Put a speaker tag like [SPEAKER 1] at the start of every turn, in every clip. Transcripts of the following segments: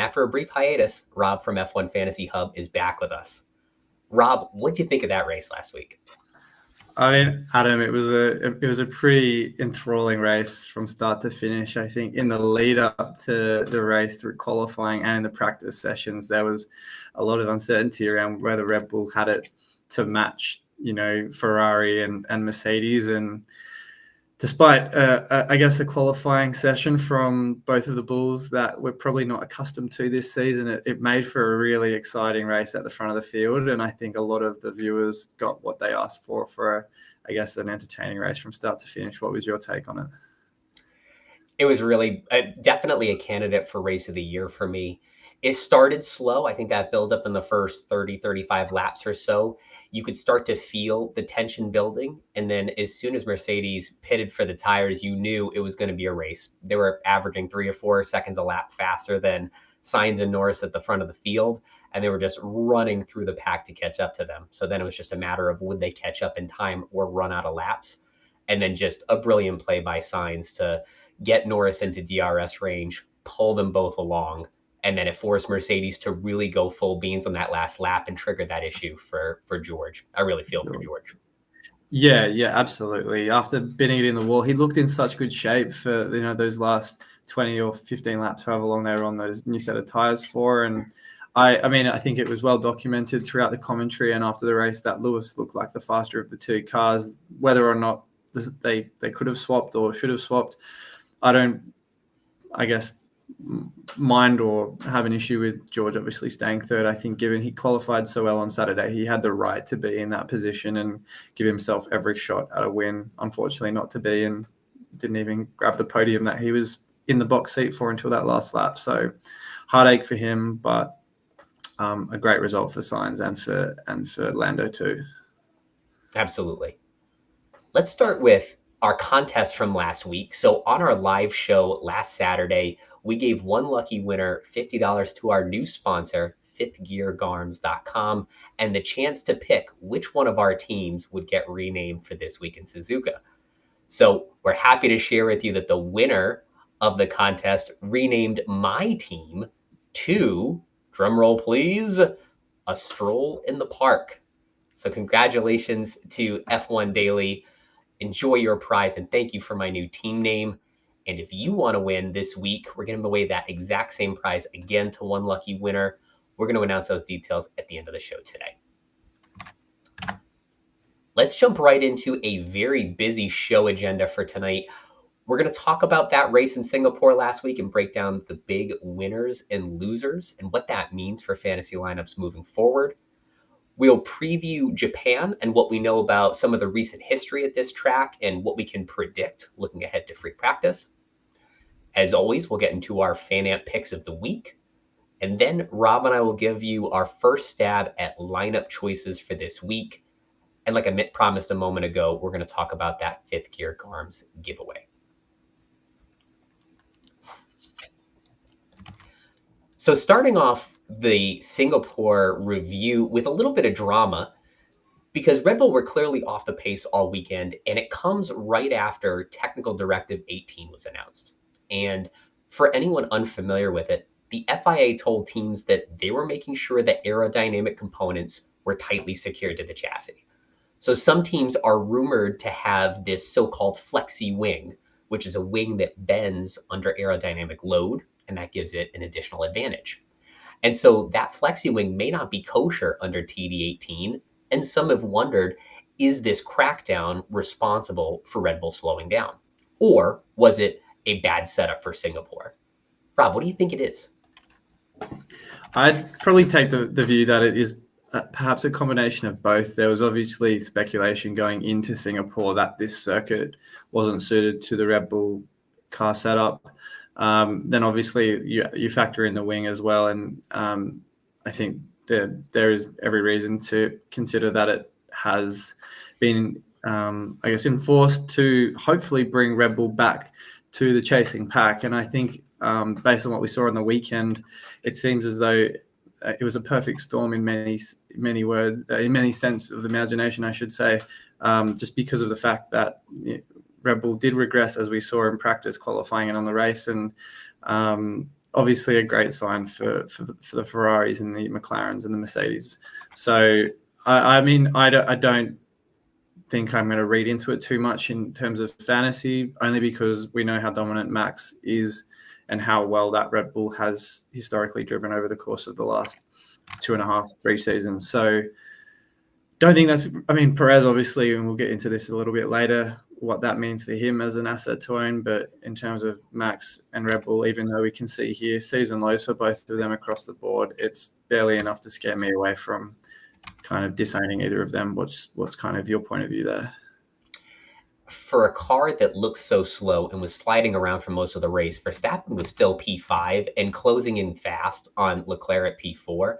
[SPEAKER 1] And after a brief hiatus, Rob from F1 Fantasy Hub is back with us. Rob, what did you think of that race last week?
[SPEAKER 2] I mean, Adam, it was a pretty enthralling race from start to finish. I think in the lead up to the race through qualifying and in the practice sessions, there was a lot of uncertainty around whether Red Bull had it to match, Ferrari and Mercedes. And despite, I guess, a qualifying session from both of the Bulls that we're probably not accustomed to this season, it made for a really exciting race at the front of the field. And I think a lot of the viewers got what they asked for, I guess, an entertaining race from start to finish. What was your take on it?
[SPEAKER 1] It was really definitely a candidate for race of the year for me. It started slow. I think that build up in the first 30, 35 laps or so, you could start to feel the tension building. And then as soon as Mercedes pitted for the tires, you knew it was going to be a race. They were averaging 3 or 4 seconds a lap faster than Sainz and Norris at the front of the field. And they were just running through the pack to catch up to them. So then it was just a matter of would they catch up in time or run out of laps? And then just a brilliant play by Sainz to get Norris into DRS range, pull them both along. And then it forced Mercedes to really go full beans on that last lap and trigger that issue for George. I really feel for George.
[SPEAKER 2] Yeah, absolutely. After binning it in the wall, he looked in such good shape for those last 20 or 15 laps, however long they were on those new set of tires for. And I mean, I think it was well documented throughout the commentary and after the race that Lewis looked like the faster of the two cars. Whether or not they could have swapped or should have swapped, I don't, I guess, mind or have an issue with George obviously staying third. I think given he qualified so well on Saturday, he had the right to be in that position and give himself every shot at a win. Unfortunately not to be, and didn't even grab the podium that he was in the box seat for until that last lap. So heartache for him, but a great result for Sainz and for Lando too.
[SPEAKER 1] Absolutely. Let's start with our contest from last week. So on our live show last Saturday, we gave one lucky winner $50 to our new sponsor, fifthgeargarms.com, and the chance to pick which one of our teams would get renamed for This Week in Suzuka. So we're happy to share with you that the winner of the contest renamed my team to, drumroll please, A Stroll in the Park. So congratulations to F1 Daily. Enjoy your prize, and thank you for my new team name. And if you want to win this week, we're giving away that exact same prize again to one lucky winner. We're going to announce those details at the end of the show today. Let's jump right into a very busy show agenda for tonight. We're going to talk about that race in Singapore last week and break down the big winners and losers and what that means for fantasy lineups moving forward. We'll preview Japan and what we know about some of the recent history at this track and what we can predict looking ahead to free practice. As always, we'll get into our FanAmp picks of the week. And then Rob and I will give you our first stab at lineup choices for this week. And like I promised a moment ago, we're going to talk about that Fifth Gear Garms giveaway. So starting off the Singapore review with a little bit of drama, because Red Bull were clearly off the pace all weekend, and it comes right after Technical Directive 18 was announced. And for anyone unfamiliar with it, the FIA told teams that they were making sure that aerodynamic components were tightly secured to the chassis. So some teams are rumored to have this so-called flexi wing, which is a wing that bends under aerodynamic load, and that gives it an additional advantage. And so that flexi wing may not be kosher under TD18, and some have wondered, is this crackdown responsible for Red Bull slowing down? Or was it a bad setup for Singapore? Rob, what do you think it is?
[SPEAKER 2] I'd probably take the view that it is perhaps a combination of both. There was obviously speculation going into Singapore that this circuit wasn't suited to the Red Bull car setup. Then obviously you factor in the wing as well. And I think there is every reason to consider that it has been, I guess, enforced to hopefully bring Red Bull back to the chasing pack. And I think based on what we saw on the weekend, it seems as though it was a perfect storm in many words, in many sense of the imagination, I should say, just because of the fact that Red Bull did regress, as we saw in practice, qualifying and on the race. And obviously a great sign for the Ferraris and the McLarens and the Mercedes. So I mean, I don't think I'm going to read into it too much in terms of fantasy, only because we know how dominant Max is and how well that Red Bull has historically driven over the course of the last 2.5-3 seasons. So don't think that's, I mean, Perez obviously, and we'll get into this a little bit later, what that means for him as an asset to own. But in terms of Max and Red Bull, even though we can see here season lows for both of them across the board, it's barely enough to scare me away from kind of disowning either of them. What's kind of your point of view there?
[SPEAKER 1] For a car that looks so slow and was sliding around for most of the race, Verstappen was still P5 and closing in fast on Leclerc at P4.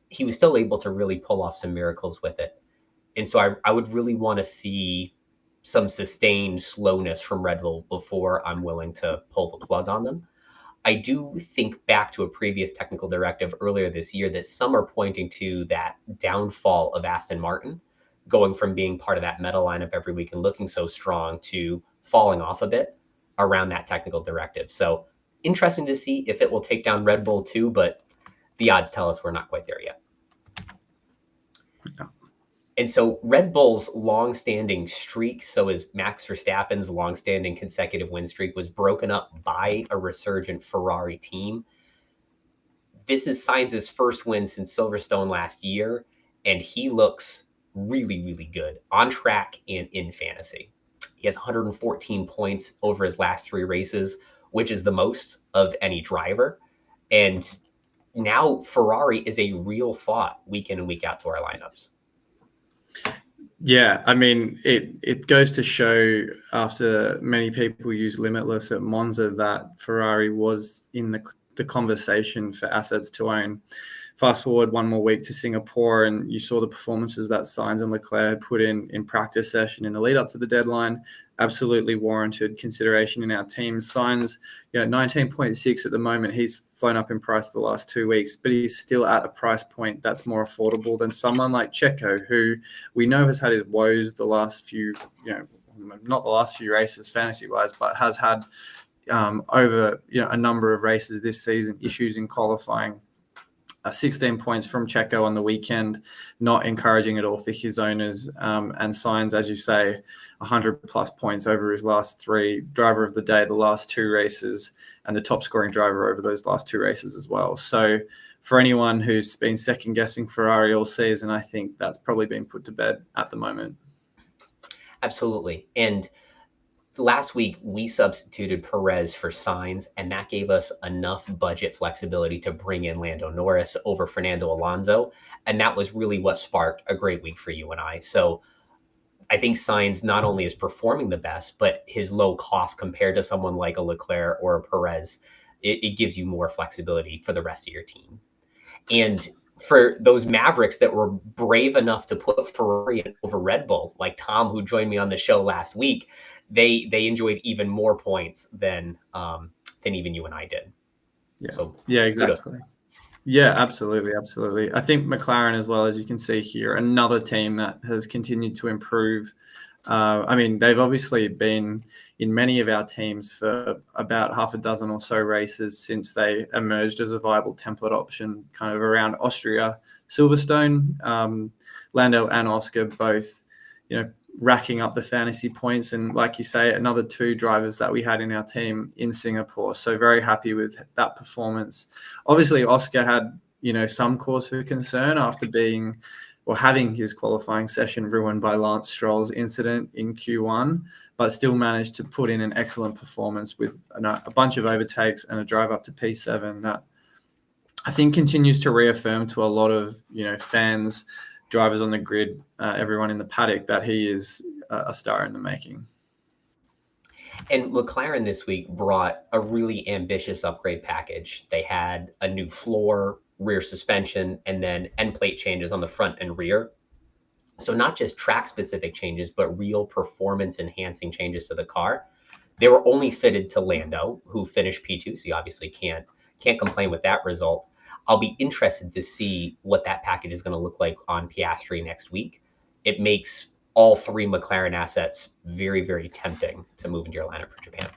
[SPEAKER 1] He was still able to really pull off some miracles with it. And so I would really want to see some sustained slowness from Red Bull before I'm willing to pull the plug on them. I do think back to a previous technical directive earlier this year that some are pointing to that downfall of Aston Martin, going from being part of that medal lineup every week and looking so strong to falling off a bit around that technical directive. So interesting to see if it will take down Red Bull too, but the odds tell us we're not quite there yet.
[SPEAKER 2] No.
[SPEAKER 1] And so Red Bull's long-standing streak, so is Max Verstappen's long-standing consecutive win streak, was broken up by a resurgent Ferrari team. This is Sainz's first win since Silverstone last year, and he looks really, really good on track and in fantasy. He has 114 points over his last 3 races, which is the most of any driver. And now Ferrari is a real thought week in and week out to our lineups.
[SPEAKER 2] Yeah, I mean, it goes to show, after many people use Limitless at Monza, that Ferrari was in the conversation for assets to own. Fast forward one more week to Singapore, and you saw the performances that Sainz and Leclerc put in practice session in the lead up to the deadline. Absolutely warranted consideration in our team. Sainz, 19.6 at the moment. He's flown up in price the last 2 weeks, but he's still at a price point that's more affordable than someone like Checo, who we know has had his woes the last few, not the last few races fantasy-wise, but has had over a number of races this season, issues in qualifying. 16 points from Checo on the weekend, not encouraging at all for his owners. And Sainz, as you say, 100+ points over his last 3, driver of the day, the last 2 races, and the top scoring driver over those last 2 races as well. So for anyone who's been second guessing Ferrari all season, I think that's probably been put to bed at the moment.
[SPEAKER 1] Absolutely. And last week, we substituted Perez for Sainz, and that gave us enough budget flexibility to bring in Lando Norris over Fernando Alonso. And that was really what sparked a great week for you and I. So I think Sainz not only is performing the best, but his low cost compared to someone like a Leclerc or a Perez, it gives you more flexibility for the rest of your team. And for those Mavericks that were brave enough to put Ferrari over Red Bull, like Tom, who joined me on the show last week, they enjoyed even more points than even you and I did.
[SPEAKER 2] Yeah.
[SPEAKER 1] So
[SPEAKER 2] yeah, exactly. Yeah, absolutely. I think McLaren as well, as you can see here, another team that has continued to improve. I mean, they've obviously been in many of our teams for about half a dozen or so races since they emerged as a viable template option, kind of around Austria, Silverstone. Lando and Oscar both, racking up the fantasy points, and like you say, another 2 drivers that we had in our team in Singapore. So very happy with that performance. Obviously, Oscar had some cause for concern after having his qualifying session ruined by Lance Stroll's incident in Q1, but still managed to put in an excellent performance with a bunch of overtakes and a drive up to P7 that I think continues to reaffirm to a lot of fans, drivers on the grid, everyone in the paddock, that he is a star in the making.
[SPEAKER 1] And McLaren this week brought a really ambitious upgrade package. They had a new floor, rear suspension, and then end plate changes on the front and rear. So not just track specific changes, but real performance enhancing changes to the car. They were only fitted to Lando, who finished P2, so you obviously can't complain with that result. I'll be interested to see what that package is going to look like on Piastri next week. It makes all 3 McLaren assets very, very tempting to move into your lineup for Japan.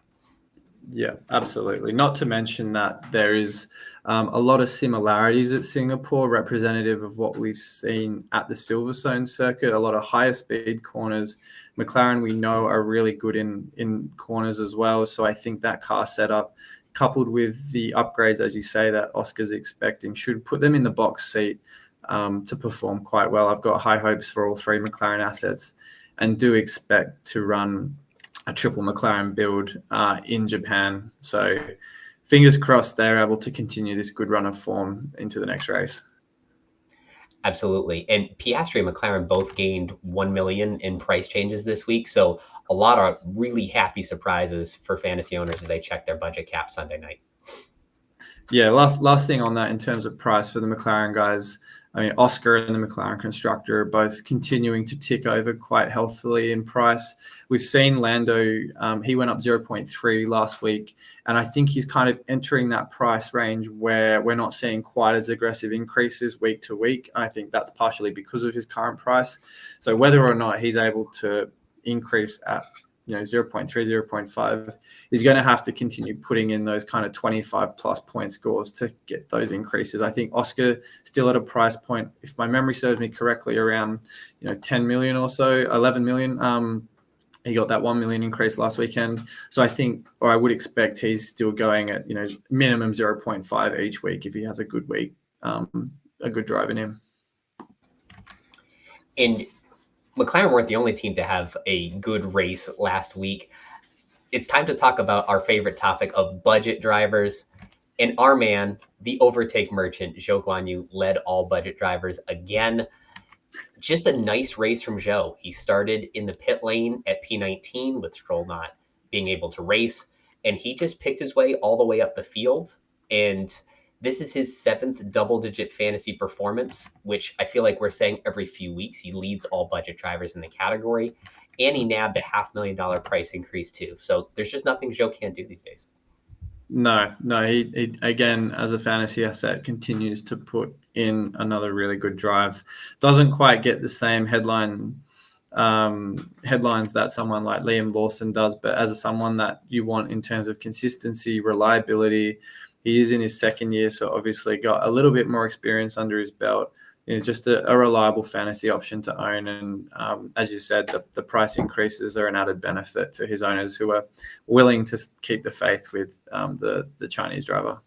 [SPEAKER 2] Yeah, absolutely. Not to mention that there is a lot of similarities at Singapore, representative of what we've seen at the Silverstone circuit. A lot of higher speed corners. McLaren, we know, are really good in corners as well. So I think that car setup, coupled with the upgrades, as you say, that Oscar's expecting, should put them in the box seat to perform quite well. I've got high hopes for all three McLaren assets and do expect to run a triple McLaren build in Japan. So fingers crossed they're able to continue this good run of form into the next race.
[SPEAKER 1] Absolutely. And Piastri and McLaren both gained 1 million in price changes this week. So a lot of really happy surprises for fantasy owners as they check their budget cap Sunday night.
[SPEAKER 2] Yeah, last thing on that in terms of price for the McLaren guys. I mean, Oscar and the McLaren constructor are both continuing to tick over quite healthily in price. We've seen Lando, he went up 0.3 last week, and I think he's kind of entering that price range where we're not seeing quite as aggressive increases week to week. I think that's partially because of his current price. So whether or not he's able to increase at 0.3, 0.5, he's going to have to continue putting in those kind of 25 plus point scores to get those increases. I think Oscar still at a price point, if my memory serves me correctly, around 10 million or so, 11 million. He got that 1 million increase last weekend. So I think, or I would expect, he's still going at minimum 0.5 each week if he has a good week, a good drive in him.
[SPEAKER 1] And McLaren weren't the only team to have a good race last week. It's time to talk about our favorite topic of budget drivers. And our man, the overtake merchant, Zhou Guanyu, led all budget drivers again. Just a nice race from Zhou. He started in the pit lane at P19 with Stroll not being able to race. And he just picked his way all the way up the field. And this is his 7th double-digit fantasy performance, which I feel like we're saying every few weeks. He leads all budget drivers in the category, and he nabbed a $500,000 price increase too. So there's just nothing Zhou can't do these days.
[SPEAKER 2] No, he again, as a fantasy asset, continues to put in another really good drive. Doesn't quite get the same headlines that someone like Liam Lawson does, but as someone that you want in terms of consistency, reliability. He is in his second year, so obviously got a little bit more experience under his belt. Just a reliable fantasy option to own. And as you said, the price increases are an added benefit for his owners who are willing to keep the faith with the Chinese driver.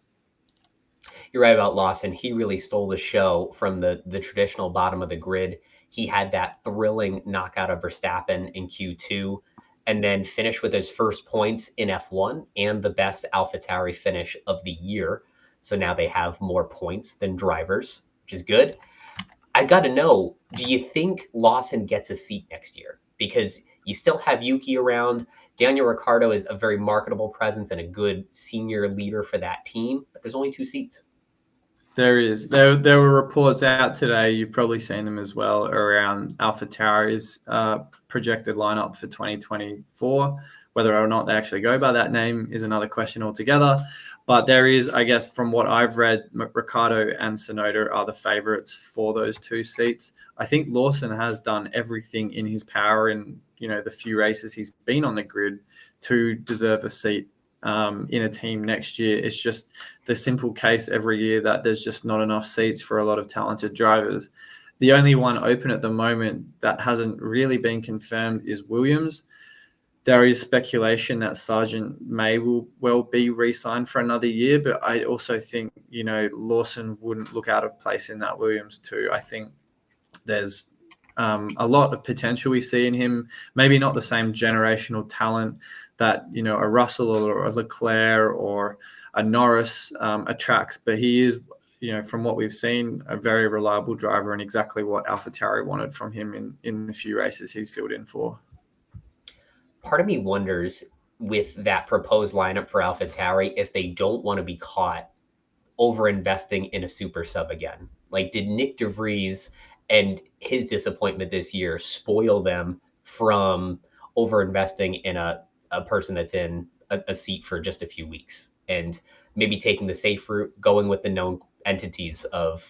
[SPEAKER 1] You're right about Lawson. He really stole the show from the traditional bottom of the grid. He had that thrilling knockout of Verstappen in Q2, and then finished with his first points in F1 and the best AlphaTauri finish of the year. So now they have more points than drivers, which is good. I got to know, do you think Lawson gets a seat next year? Because you still have Yuki around. Daniel Ricciardo is a very marketable presence and a good senior leader for that team, but there's only 2 seats.
[SPEAKER 2] There is. There were reports out today, you've probably seen them as well, around AlphaTauri's projected lineup for 2024. Whether or not they actually go by that name is another question altogether. But there is, I guess, from what I've read, Ricciardo and Tsunoda are the favourites for those 2 seats. I think Lawson has done everything in his power in the few races he's been on the grid to deserve a seat in a team next year. It's just the simple case every year that there's just not enough seats for a lot of talented drivers. The only one open at the moment that hasn't really been confirmed is Williams. There is speculation that Sargent may well be re-signed for another year, but I also think, Lawson wouldn't look out of place in that Williams too. I think there's a lot of potential we see in him. Maybe not the same generational talent that a Russell or a Leclerc or a Norris attracts, but he is, from what we've seen, a very reliable driver and exactly what AlphaTauri wanted from him in the few races he's filled in for.
[SPEAKER 1] Part of me wonders, with that proposed lineup for AlphaTauri, if they don't want to be caught over-investing in a super sub again. Like, did Nick DeVries and his disappointment this year spoil them from over-investing in a person that's in a seat for just a few weeks, and maybe taking the safe route, going with the known entities of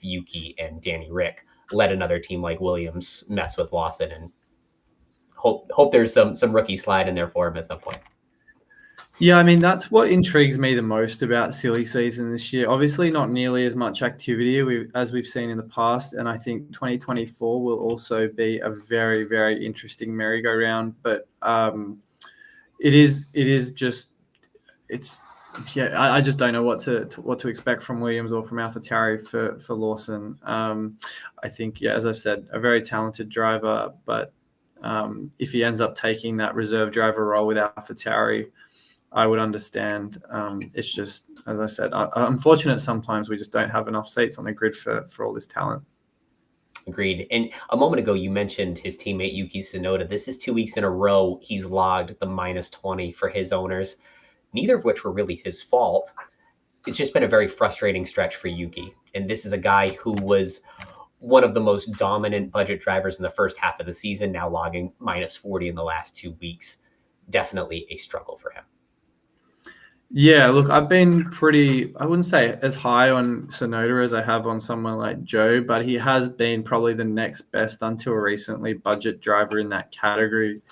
[SPEAKER 1] Yuki and Danny Rick, let another team like Williams mess with Lawson, and hope there's some rookie slide in there for him at some point.
[SPEAKER 2] Yeah, I mean, that's what intrigues me the most about silly season this year. Obviously, not nearly as much activity as we've seen in the past. And I think 2024 will also be a very, very interesting merry-go-round. But it is just, it's, yeah, I just don't know what to expect from Williams or from AlphaTauri for Lawson. I think, yeah, as I said, a very talented driver, but if he ends up taking that reserve driver role with AlphaTauri, I would understand. It's just, as I said, unfortunate sometimes we just don't have enough seats on the grid for all this talent.
[SPEAKER 1] Agreed. And a moment ago, you mentioned his teammate Yuki Tsunoda. This is 2 weeks in a row he's logged the -20 for his owners, neither of which were really his fault. It's just been a very frustrating stretch for Yuki. And this is a guy who was one of the most dominant budget drivers in the first half of the season, now logging -40 in the last 2 weeks. Definitely a struggle for him.
[SPEAKER 2] Yeah, look, I've been pretty, I wouldn't say as high on Tsunoda as I have on someone like Joe, but he has been probably the next best until recently budget driver in that category.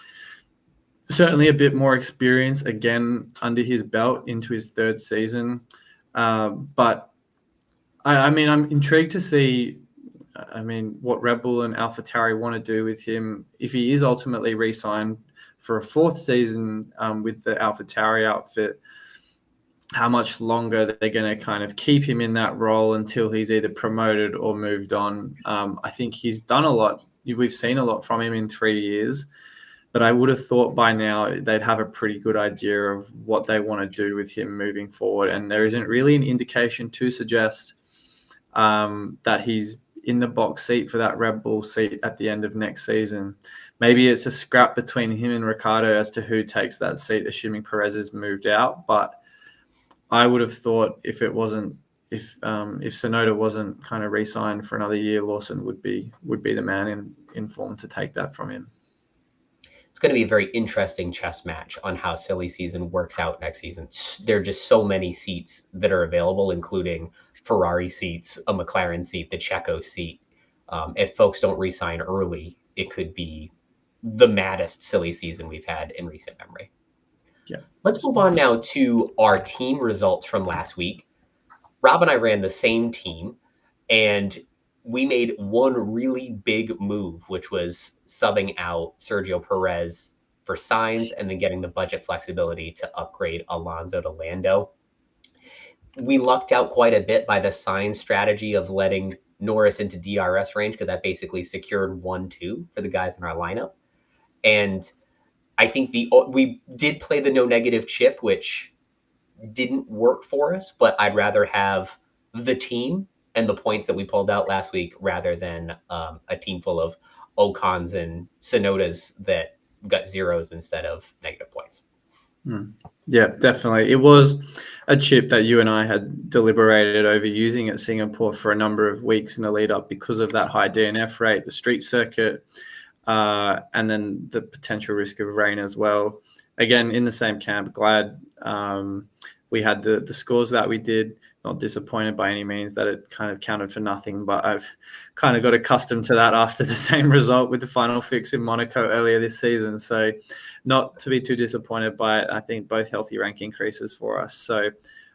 [SPEAKER 2] Certainly a bit more experience again under his belt into his third season. But I mean, I'm intrigued to see, I mean, what Red Bull and AlphaTauri want to do with him if he is ultimately re-signed for a fourth season with the AlphaTauri outfit. How much longer they're going to kind of keep him in that role until he's either promoted or moved on. I think he's done a lot. We've seen a lot from him in 3 years, but I would have thought by now they'd have a pretty good idea of what they want to do with him moving forward. And there isn't really an indication to suggest that he's in the box seat for that Red Bull seat at the end of next season. Maybe it's a scrap between him and Ricciardo as to who takes that seat, assuming Perez has moved out. But I would have thought if Tsunoda wasn't kind of re-signed for another year, Lawson would be the man in form to take that from him.
[SPEAKER 1] It's going to be a very interesting chess match on how silly season works out next season. There are just so many seats that are available, including Ferrari seats, a McLaren seat, the Checo seat. If folks don't re-sign early, it could be the maddest silly season we've had in recent memory.
[SPEAKER 2] Yeah.
[SPEAKER 1] Let's move on now to our team results from last week. Rob and I ran the same team, and we made one really big move, which was subbing out Sergio Perez for Sainz and then getting the budget flexibility to upgrade Alonso to Lando. We lucked out quite a bit by the Sainz strategy of letting Norris into DRS range, because that basically secured 1-2 for the guys in our lineup. And I think we did play the no negative chip, which didn't work for us, but I'd rather have the team and the points that we pulled out last week rather than a team full of Ocons and Tsunodas that got zeros instead of negative points.
[SPEAKER 2] Yeah, definitely. It was a chip that you and I had deliberated over using at Singapore for a number of weeks in the lead up because of that high DNF rate, the street circuit, and then the potential risk of rain as well. Again, in the same camp, glad we had the scores that we did. Not disappointed by any means that it kind of counted for nothing, but I've kind of got accustomed to that after the same result with the final fix in Monaco earlier this season. So not to be too disappointed by it. I think both healthy rank increases for us. So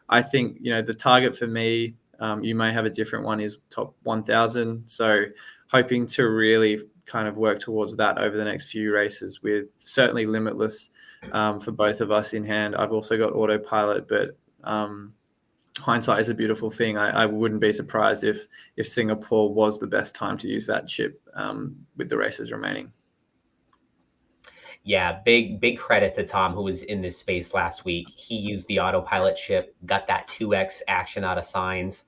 [SPEAKER 2] I think, the target for me, you may have a different one, is top 1,000. So hoping to really kind of work towards that over the next few races, with certainly Limitless for both of us in hand. I've also got autopilot, but hindsight is a beautiful thing. I wouldn't be surprised if Singapore was the best time to use that chip with the races remaining.
[SPEAKER 1] Yeah, big credit to Tom, who was in this space last week. He used the autopilot chip, got that 2x action out of Sainz,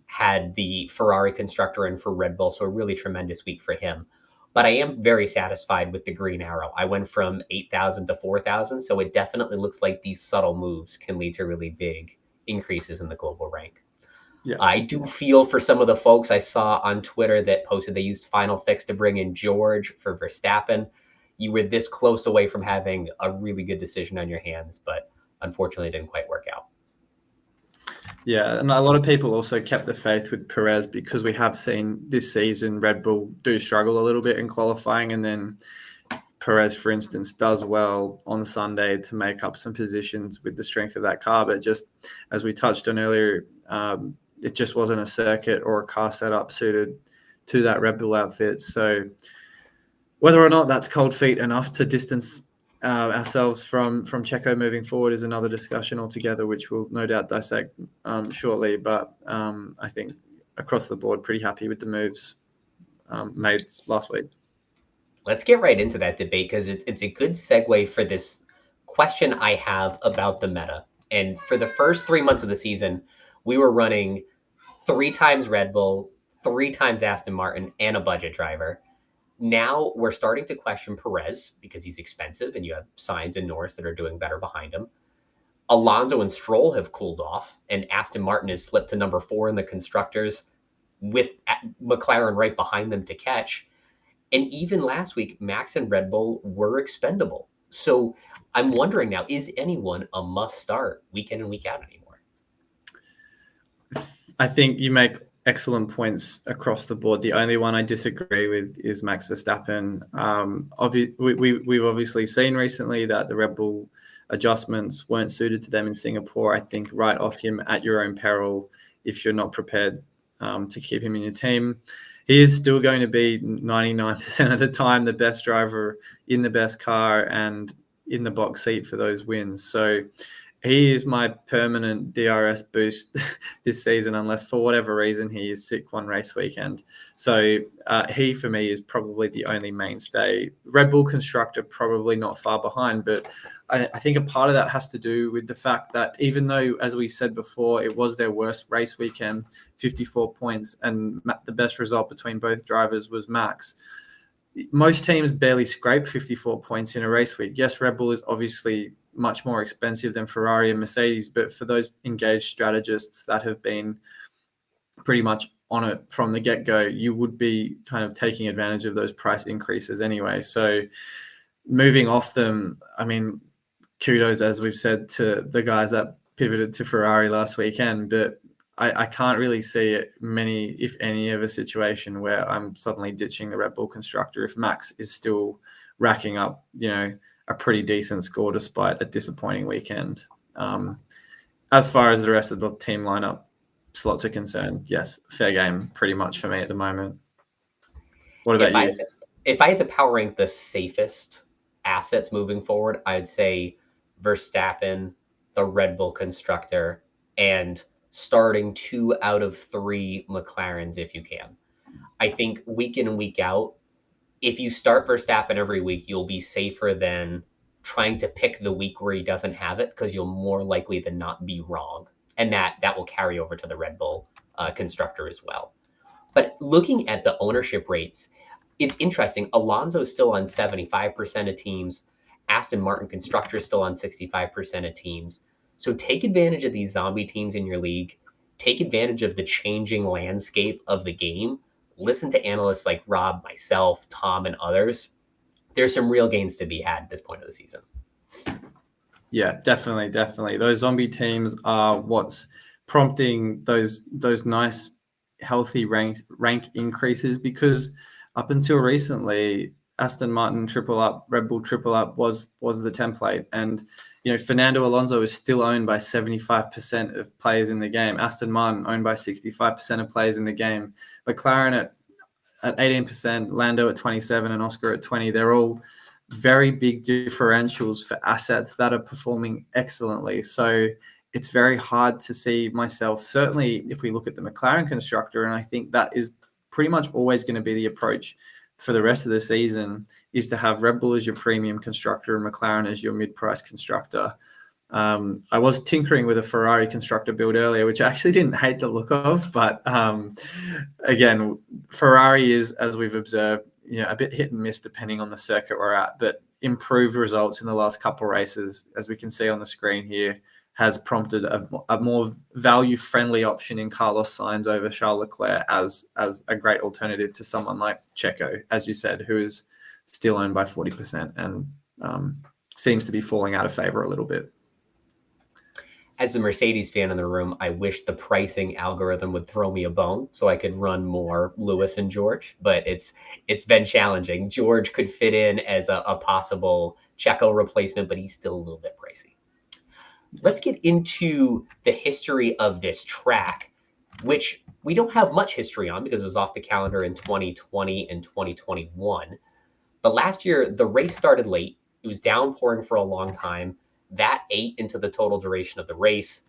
[SPEAKER 1] had the Ferrari constructor in for Red Bull, so a really tremendous week for him. But I am very satisfied with the green arrow. I went from 8,000 to 4,000, so it definitely looks like these subtle moves can lead to really big increases in the global rank.
[SPEAKER 2] Yeah.
[SPEAKER 1] I do feel for some of the folks I saw on Twitter that posted they used Final Fix to bring in George for Verstappen. You were this close away from having a really good decision on your hands, but unfortunately it didn't quite work out.
[SPEAKER 2] Yeah, and a lot of people also kept the faith with Perez, because we have seen this season Red Bull do struggle a little bit in qualifying, and then Perez, for instance, does well on Sunday to make up some positions with the strength of that car. But just as we touched on earlier, it just wasn't a circuit or a car setup suited to that Red Bull outfit. So whether or not that's cold feet enough to distance ourselves from Checo moving forward is another discussion altogether, which we'll no doubt dissect shortly. But I think across the board, pretty happy with the moves made last week.
[SPEAKER 1] Let's get right into that debate because it's a good segue for this question I have about the meta. And for the first 3 months of the season, we were running 3 times Red Bull, 3 times Aston Martin, and a budget driver. Now we're starting to question Perez because he's expensive, and you have Sainz and Norris that are doing better behind him. Alonso and Stroll have cooled off, and Aston Martin has slipped to number 4 in the constructors with McLaren right behind them to catch. And even last week, Max and Red Bull were expendable. So I'm wondering now, is anyone a must start week in and week out anymore?
[SPEAKER 2] I think you make excellent points across the board. The only one I disagree with is Max Verstappen. We've obviously seen recently that the Red Bull adjustments weren't suited to them in Singapore. I think right off him at your own peril if you're not prepared to keep him in your team. He is still going to be 99% of the time the best driver in the best car and in the box seat for those wins. So he is my permanent DRS boost this season, unless for whatever reason he is sick one race weekend. So he, for me, is probably the only mainstay. Red Bull constructor, probably not far behind, but I think a part of that has to do with the fact that even though, as we said before, it was their worst race weekend, 54 points, and the best result between both drivers was Max. Most teams barely scrape 54 points in a race week. Yes, Red Bull is obviously much more expensive than Ferrari and Mercedes, but for those engaged strategists that have been pretty much on it from the get-go, you would be kind of taking advantage of those price increases anyway. So moving off them, I mean, kudos, as we've said, to the guys that pivoted to Ferrari last weekend, but I can't really see many, if any, of a situation where I'm suddenly ditching the Red Bull constructor if Max is still racking up, a pretty decent score despite a disappointing weekend. As far as the rest of the team lineup slots are concerned, yes, fair game pretty much for me at the moment. What about you?
[SPEAKER 1] If I had to power rank the safest assets moving forward, I'd say Verstappen, the Red Bull constructor, and starting 2 out of 3 McLarens if you can. I think week in and week out, if you start Verstappen every week, you'll be safer than trying to pick the week where he doesn't have it, because you'll more likely than not be wrong. And that will carry over to the Red Bull constructor as well. But looking at the ownership rates, it's interesting. Alonso's still on 75% of teams. Aston Martin constructor is still on 65% of teams. So take advantage of these zombie teams in your league. Take advantage of the changing landscape of the game. Listen to analysts like Rob, myself, Tom, and others. There's some real gains to be had at this point of the season.
[SPEAKER 2] Yeah, definitely. Those zombie teams are what's prompting those nice, healthy rank increases, because up until recently, Aston Martin triple up, Red Bull triple up was the template. And, Fernando Alonso is still owned by 75% of players in the game. Aston Martin owned by 65% of players in the game. McLaren at 18%, Lando at 27%, and Oscar at 20%. They're all very big differentials for assets that are performing excellently. So it's very hard to see myself, certainly if we look at the McLaren constructor, and I think that is pretty much always going to be the approach for the rest of the season, is to have Red Bull as your premium constructor and McLaren as your mid-price constructor. I was tinkering with a Ferrari constructor build earlier, which I actually didn't hate the look of, but again, Ferrari is, as we've observed, a bit hit and miss depending on the circuit we're at, but improved results in the last couple of races, as we can see on the screen here, has prompted a more value-friendly option in Carlos Sainz over Charles Leclerc as a great alternative to someone like Checo, as you said, who is still owned by 40% and seems to be falling out of favor a little bit.
[SPEAKER 1] As a Mercedes fan in the room, I wish the pricing algorithm would throw me a bone so I could run more Lewis and George, but it's been challenging. George could fit in as a possible Checo replacement, but he's still a little bit pricey. Let's get into the history of this track, which we don't have much history on because it was off the calendar in 2020 and 2021. But last year, the race started late. It was downpouring for a long time. That ate into the total duration of the race.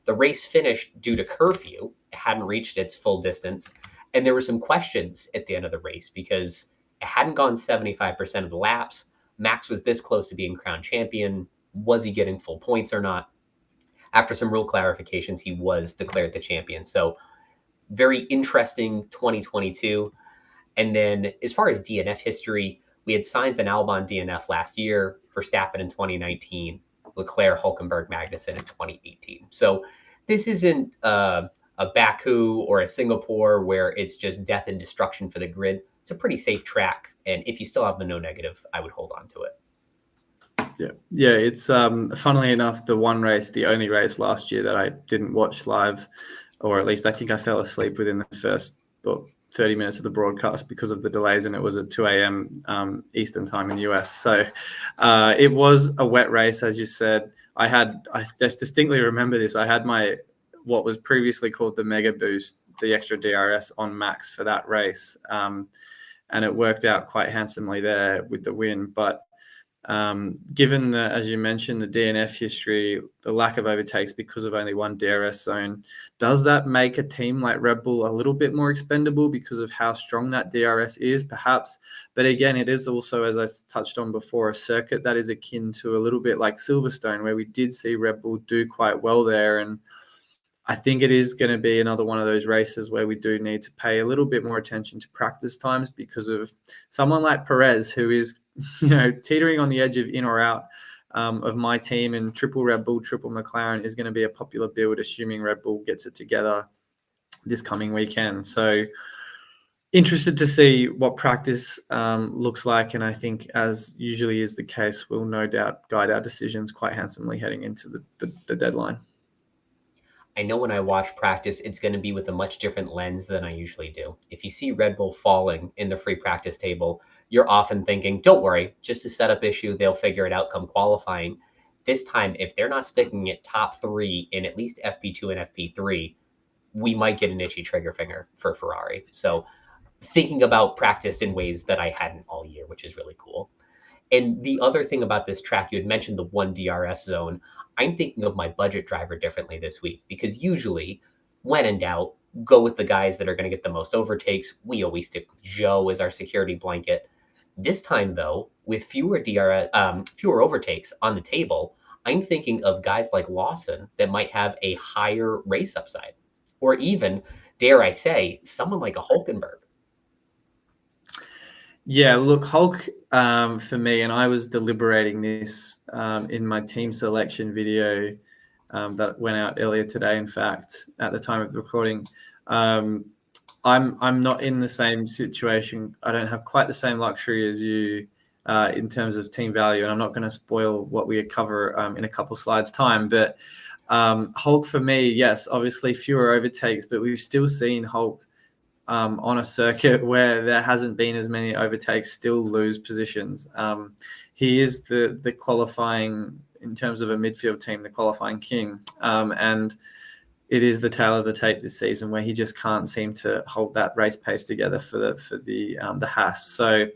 [SPEAKER 1] The race finished due to curfew. It hadn't reached its full distance. And there were some questions at the end of the race because it hadn't gone 75% of the laps. Max was this close to being crowned champion. Was he getting full points or not? After some rule clarifications, he was declared the champion. So very interesting 2022. And then as far as DNF history, we had Sainz and Albon DNF last year, Verstappen in 2019, Leclerc, Hulkenberg, Magnussen in 2018. So this isn't a Baku or a Singapore where it's just death and destruction for the grid. It's a pretty safe track. And if you still have the no negative, I would hold on to it.
[SPEAKER 2] Yeah, it's funnily enough, the only race last year that I didn't watch live, or at least I think I fell asleep within the first 30 minutes of the broadcast because of the delays, and it was at 2 a.m. Eastern time in the US. So it was a wet race, as you said. I distinctly remember this. I had what was previously called the Mega Boost, the extra DRS on Max for that race, and it worked out quite handsomely there with the win. But given the, as you mentioned, the DNF history, the lack of overtakes because of only one DRS zone, does that make a team like Red Bull a little bit more expendable because of how strong that DRS is, perhaps? But again, it is also, as I touched on before, a circuit that is akin to a little bit like Silverstone, where we did see Red Bull do quite well there. And I think it is going to be another one of those races where we do need to pay a little bit more attention to practice times because of someone like Perez, who is, teetering on the edge of in or out of my team, and triple Red Bull, triple McLaren is going to be a popular build, assuming Red Bull gets it together this coming weekend. So interested to see what practice looks like. And I think, as usually is the case, we'll no doubt guide our decisions quite handsomely heading into the deadline.
[SPEAKER 1] I know when I watch practice, it's going to be with a much different lens than I usually do. If you see Red Bull falling in the free practice table, you're often thinking, don't worry, just a setup issue. They'll figure it out come qualifying. This time, if they're not sticking at top 3 in at least FP2 and FP3, we might get an itchy trigger finger for Ferrari. So thinking about practice in ways that I hadn't all year, which is really cool. And the other thing about this track, you had mentioned the one DRS zone. I'm thinking of my budget driver differently this week because usually, when in doubt, go with the guys that are going to get the most overtakes. We always stick with Joe as our security blanket. This time, though, with fewer overtakes on the table, I'm thinking of guys like Lawson that might have a higher race upside, or even, dare I say, someone like a Hulkenberg.
[SPEAKER 2] Yeah, look, Hulk, for me, and I was deliberating this in my team selection video that went out earlier today, in fact, at the time of the recording. I'm not in the same situation. I don't have quite the same luxury as you in terms of team value, and I'm not going to spoil what we cover in a couple slides' time. But Hulk, for me, yes, obviously fewer overtakes, but we've still seen Hulk on a circuit where there hasn't been as many overtakes still lose positions. He is the qualifying, in terms of a midfield team, the qualifying king. And it is the tail of the tape this season where he just can't seem to hold that race pace together for the Haas. So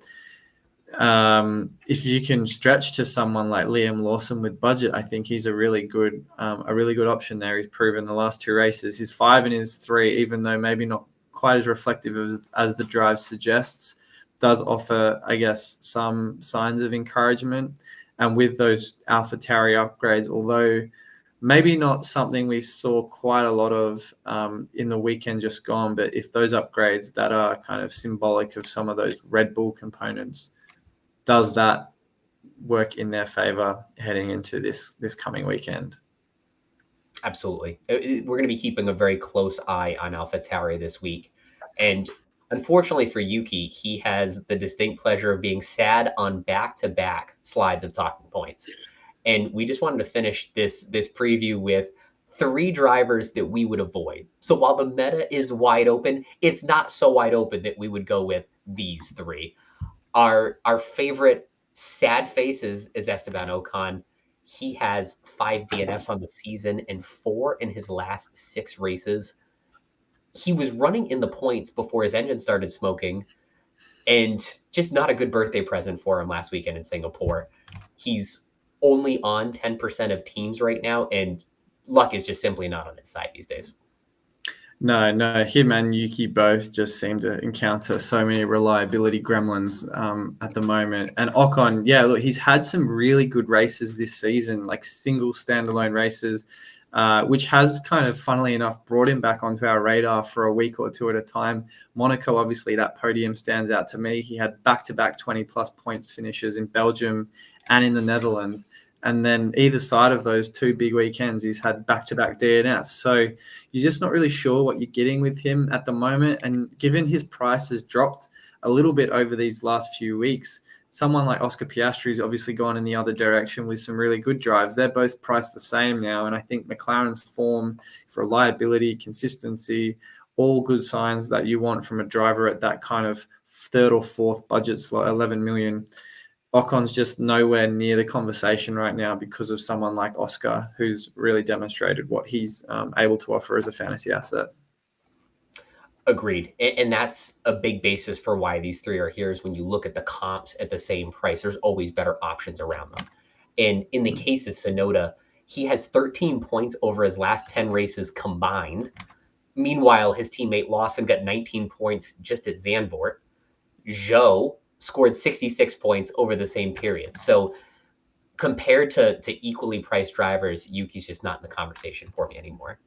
[SPEAKER 2] if you can stretch to someone like Liam Lawson with budget, I think he's a really good option there. He's proven the last 2 races, his 5 and his 3, even though maybe not quite as reflective as the drive suggests, does offer, I guess, some signs of encouragement. And with those AlphaTauri upgrades, although maybe not something we saw quite a lot of in the weekend just gone, but if those upgrades that are kind of symbolic of some of those Red Bull components, does that work in their favor heading into this coming weekend?
[SPEAKER 1] Absolutely. We're going to be keeping a very close eye on AlphaTauri this week. And unfortunately for Yuki, he has the distinct pleasure of being sad on back-to-back slides of talking points. And we just wanted to finish this preview with three drivers that we would avoid. So while the meta is wide open, it's not so wide open that we would go with these three. Our favorite sad face is Esteban Ocon. He has 5 DNFs on the season and 4 in his last 6 races. He was running in the points before his engine started smoking, and just not a good birthday present for him last weekend in Singapore. He's only on 10% of teams right now, and luck is just simply not on his side these days.
[SPEAKER 2] No, him and Yuki both just seem to encounter so many reliability gremlins at the moment. And Ocon, yeah, look, he's had some really good races this season, like single standalone races, which has kind of, funnily enough, brought him back onto our radar for a week or two at a time. Monaco, obviously, that podium stands out to me. He had back-to-back 20-plus points finishes in Belgium and in the Netherlands. And then either side of those two big weekends, he's had back-to-back DNFs. So you're just not really sure what you're getting with him at the moment. And given his price has dropped a little bit over these last few weeks, someone like Oscar Piastri has obviously gone in the other direction with some really good drives. They're both priced the same now. And I think McLaren's form, for reliability, consistency, all good signs that you want from a driver at that kind of third or fourth budget slot, 11 million. Ocon's just nowhere near the conversation right now because of someone like Oscar, who's really demonstrated what he's able to offer as a fantasy asset.
[SPEAKER 1] Agreed. And that's a big basis for why these three are here is when you look at the comps at the same price, there's always better options around them. And in the case of Tsunoda, he has 13 points over his last 10 races combined. Meanwhile, his teammate Lawson got 19 points just at Zandvoort. Zhou scored 66 points over the same period. So compared to equally priced drivers, Yuki's just not in the conversation for me anymore.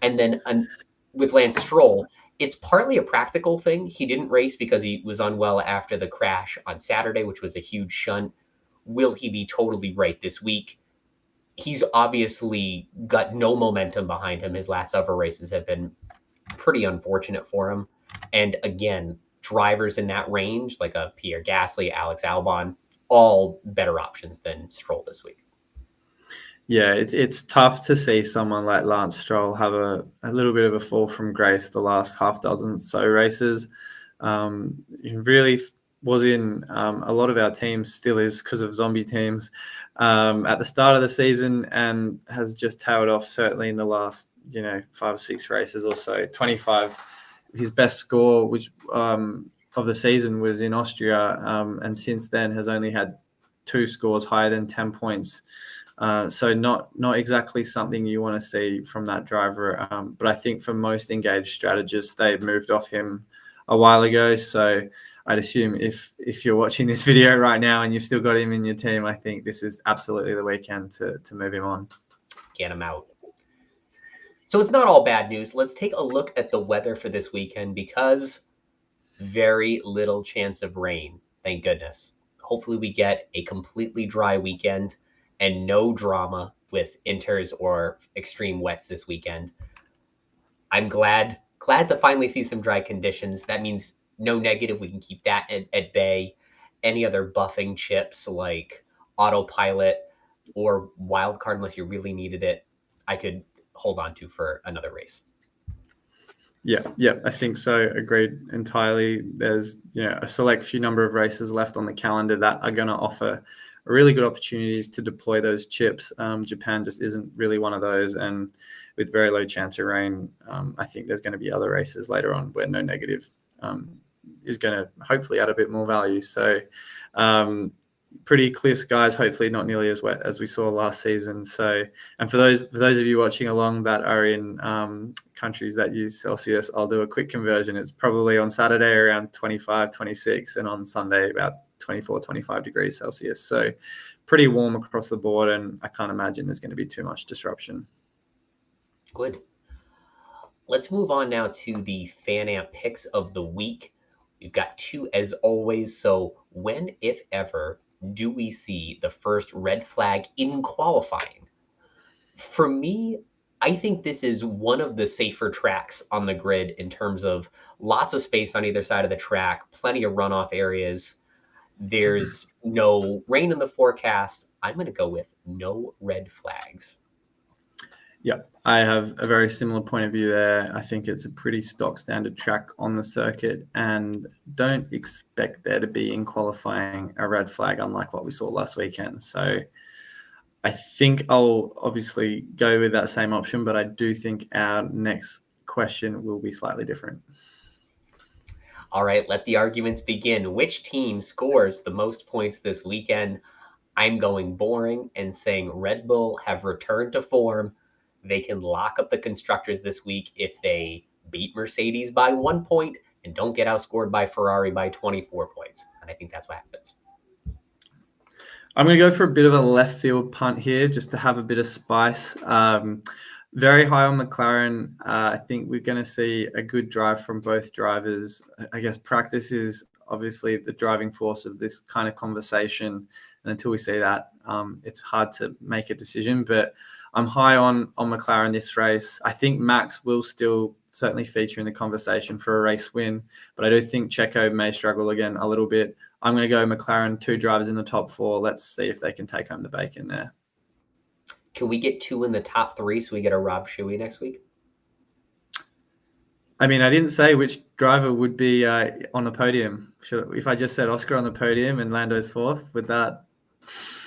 [SPEAKER 1] And then with Lance Stroll, it's partly a practical thing. He didn't race because he was unwell after the crash on Saturday, which was a huge shunt. Will he be totally right this week? He's obviously got no momentum behind him. His last several races have been pretty unfortunate for him. And again, drivers in that range, like a Pierre Gasly, Alex Albon, all better options than Stroll this week.
[SPEAKER 2] Yeah, it's tough to see someone like Lance Stroll have a little bit of a fall from grace the last half dozen so races. He really was in a lot of our teams, still is because of zombie teams at the start of the season, and has just tailed off certainly in the last 5 or 6 races or so. 25, his best score, which of the season, was in Austria, and since then has only had 2 scores higher than 10 points. So not exactly something you want to see from that driver. But I think for most engaged strategists, they've moved off him a while ago. So I'd assume if you're watching this video right now and you've still got him in your team, I think this is absolutely the weekend to move him on.
[SPEAKER 1] Get him out. So it's not all bad news. Let's take a look at the weather for this weekend, because very little chance of rain. Thank goodness. Hopefully we get a completely dry weekend and no drama with inters or extreme wets this weekend. I'm glad to finally see some dry conditions. That means no negative. We can keep that at bay. Any other buffing chips like autopilot or wildcard, unless you really needed it, I could hold on to for another race.
[SPEAKER 2] Yeah, I think so. Agreed entirely. There's a select few number of races left on the calendar that are going to offer really good opportunities to deploy those chips. Japan just isn't really one of those, and with very low chance of rain, I think there's going to be other races later on where no negative is going to hopefully add a bit more value. So pretty clear skies, hopefully not nearly as wet as we saw last season. So, and for those of you watching along that are in countries that use Celsius, I'll do a quick conversion. It's probably on Saturday around 25, 26, and on Sunday about 24, 25 degrees Celsius. So pretty warm across the board, and I can't imagine there's going to be too much disruption.
[SPEAKER 1] Good. Let's move on now to the FanAmp picks of the week. We've got 2 as always. So when, if ever, do we see the first red flag in qualifying? For me, I think this is one of the safer tracks on the grid in terms of lots of space on either side of the track, plenty of runoff areas. There's no rain in the forecast. I'm going to go with no red flags.
[SPEAKER 2] Yep, I have a very similar point of view there. I think it's a pretty stock standard track on the circuit, and don't expect there to be in qualifying a red flag, unlike what we saw last weekend. So I think I'll obviously go with that same option, but I do think our next question will be slightly different.
[SPEAKER 1] All right, let the arguments begin. Which team scores the most points this weekend? I'm going boring and saying Red Bull have returned to form. They can lock up the constructors this week if they beat Mercedes by 1 point and don't get outscored by Ferrari by 24 points. And I think that's what happens.
[SPEAKER 2] I'm going to go for a bit of a left field punt here just to have a bit of spice. Very high on McLaren. I think we're going to see a good drive from both drivers. I guess practice is obviously the driving force of this kind of conversation. And until we see that, it's hard to make a decision. But I'm high on McLaren this race. I think Max will still certainly feature in the conversation for a race win. But I do think Checo may struggle again a little bit. I'm going to go McLaren, 2 drivers in the top 4. Let's see if they can take home the bacon there.
[SPEAKER 1] Can we get 2 in the top 3 so we get a Rob Shuey next week?
[SPEAKER 2] I mean, I didn't say which driver would be on the podium. If I just said Oscar on the podium and Lando's 4th, would that?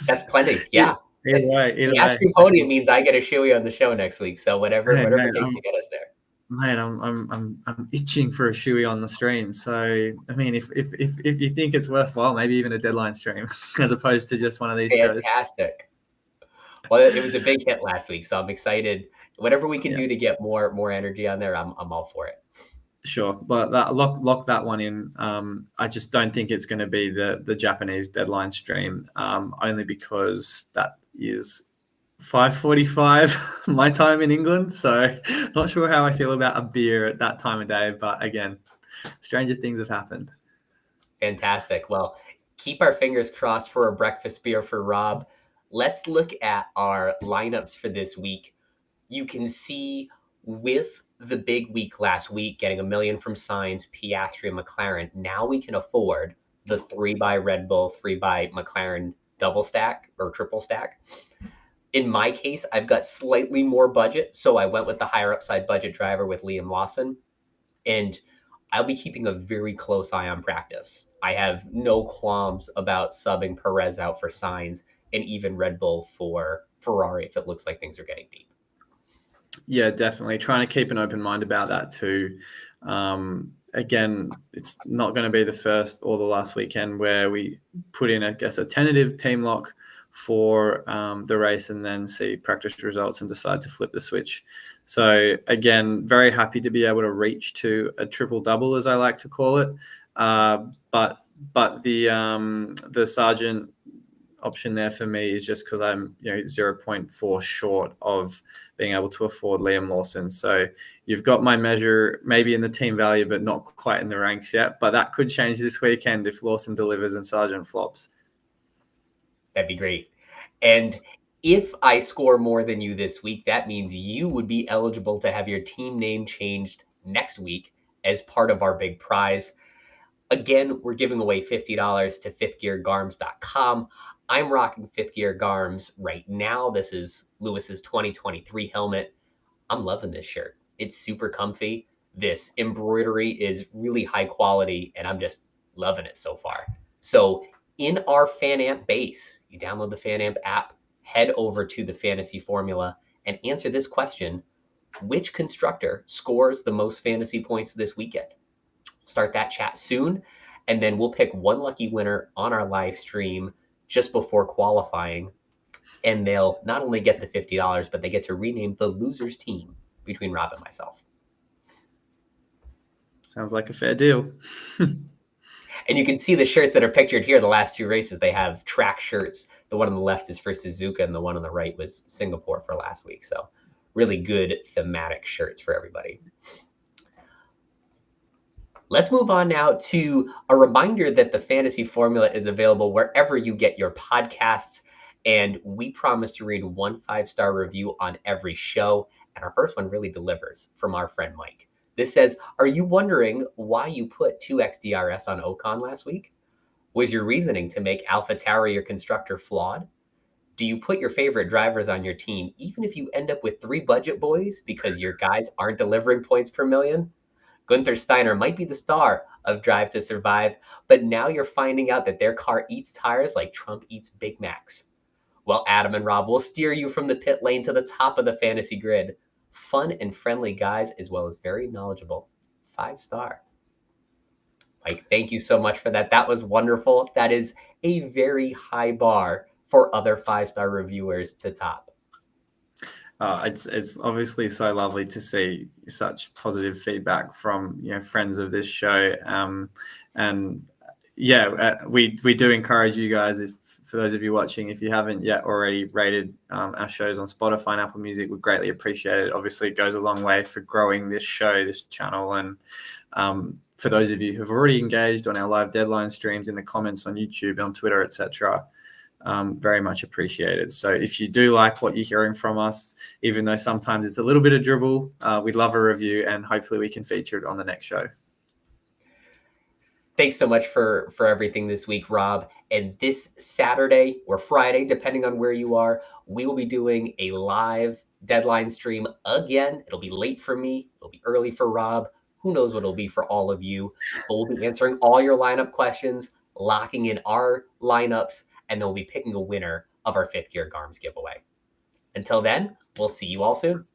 [SPEAKER 1] That's plenty. Yeah.
[SPEAKER 2] Either way.
[SPEAKER 1] The Asking podium means I get a Shuey on the show next week. So whatever it takes to get us there.
[SPEAKER 2] Mate, I'm itching for a shoey on the stream. So I mean, if you think it's worthwhile, maybe even a deadline stream as opposed to just one of these shows.
[SPEAKER 1] Fantastic. Well, it was a big hit last week, so I'm excited. Whatever we can do to get more energy on there, I'm all for it.
[SPEAKER 2] Sure, but lock that one in. I just don't think it's going to be the Japanese deadline stream, only because that is 5:45 my time in England. So not sure how I feel about a beer at that time of day. But again, stranger things have happened.
[SPEAKER 1] Fantastic. Well, keep our fingers crossed for a breakfast beer for Rob. Let's look at our lineups for this week. You can see with the big week last week, getting $1 million from Sainz, Piastri, and McLaren, now we can afford the 3 by Red Bull, 3 by McLaren double stack or triple stack. In my case, I've got slightly more budget, so I went with the higher upside budget driver with Liam Lawson, and I'll be keeping a very close eye on practice. I have no qualms about subbing Perez out for Sainz and even Red Bull for Ferrari if it looks like things are getting deep.
[SPEAKER 2] Yeah, definitely. Trying to keep an open mind about that too. Again, it's not going to be the first or the last weekend where we put in, I guess, a tentative team lock for the race and then see practice results and decide to flip the switch. So again, very happy to be able to reach to a triple double, as I like to call it. But the Sargent option there for me is just because I'm 0.4 short of being able to afford Liam Lawson. So you've got my measure maybe in the team value, but not quite in the ranks yet. But that could change this weekend if Lawson delivers and Sargent flops.
[SPEAKER 1] That'd be great. And if I score more than you this week, that means you would be eligible to have your team name changed next week as part of our big prize. Again, we're giving away $50 to fifthgeargarms.com. I'm rocking Fifth Gear Garms right now. This is Lewis's 2023 helmet. I'm loving this shirt. It's super comfy. This embroidery is really high quality, and I'm just loving it so far. So in our FanAmp base, you download the FanAmp app, head over to the fantasy formula, and answer this question: which constructor scores the most fantasy points this weekend? Start that chat soon, and then we'll pick one lucky winner on our live stream just before qualifying, and they'll not only get the $50, but they get to rename the loser's team between Rob and myself.
[SPEAKER 2] Sounds like a fair deal.
[SPEAKER 1] And you can see the shirts that are pictured here. The last 2 races, they have track shirts. The one on the left is for Suzuka, and the one on the right was Singapore for last week. So really good thematic shirts for everybody. Let's move on now to a reminder that the Fantasy Formula is available wherever you get your podcasts. And we promise to read 1 5-star review on every show. And our first one really delivers from our friend Mike. This says, are you wondering why you put 2x DRS on Ocon last week? Was your reasoning to make AlphaTauri your constructor flawed? Do you put your favorite drivers on your team, even if you end up with 3 budget boys because your guys aren't delivering points per million? Gunther Steiner might be the star of Drive to Survive, but now you're finding out that their car eats tires like Trump eats Big Macs. Well, Adam and Rob will steer you from the pit lane to the top of the fantasy grid. Fun and friendly guys, as well as very knowledgeable. 5-star. Mike, thank you so much for that. That was wonderful. That is a very high bar for other 5-star reviewers to top.
[SPEAKER 2] It's obviously so lovely to see such positive feedback from friends of this show, and we do encourage you guys, for those of you watching, if you haven't yet already rated our shows on Spotify and Apple Music, we'd greatly appreciate it. Obviously, it goes a long way for growing this show, this channel, and for those of you who've already engaged on our live deadline streams, in the comments on YouTube, on Twitter, etc. Very much appreciated. So if you do like what you're hearing from us, even though sometimes it's a little bit of dribble, we'd love a review, and hopefully we can feature it on the next show.
[SPEAKER 1] Thanks so much for everything this week, Rob. And this Saturday or Friday, depending on where you are, we will be doing a live deadline stream again. It'll be late for me. It'll be early for Rob. Who knows what it'll be for all of you. But we'll be answering all your lineup questions, locking in our lineups, and then we'll be picking a winner of our 5th Gear GARMS giveaway. Until then, we'll see you all soon.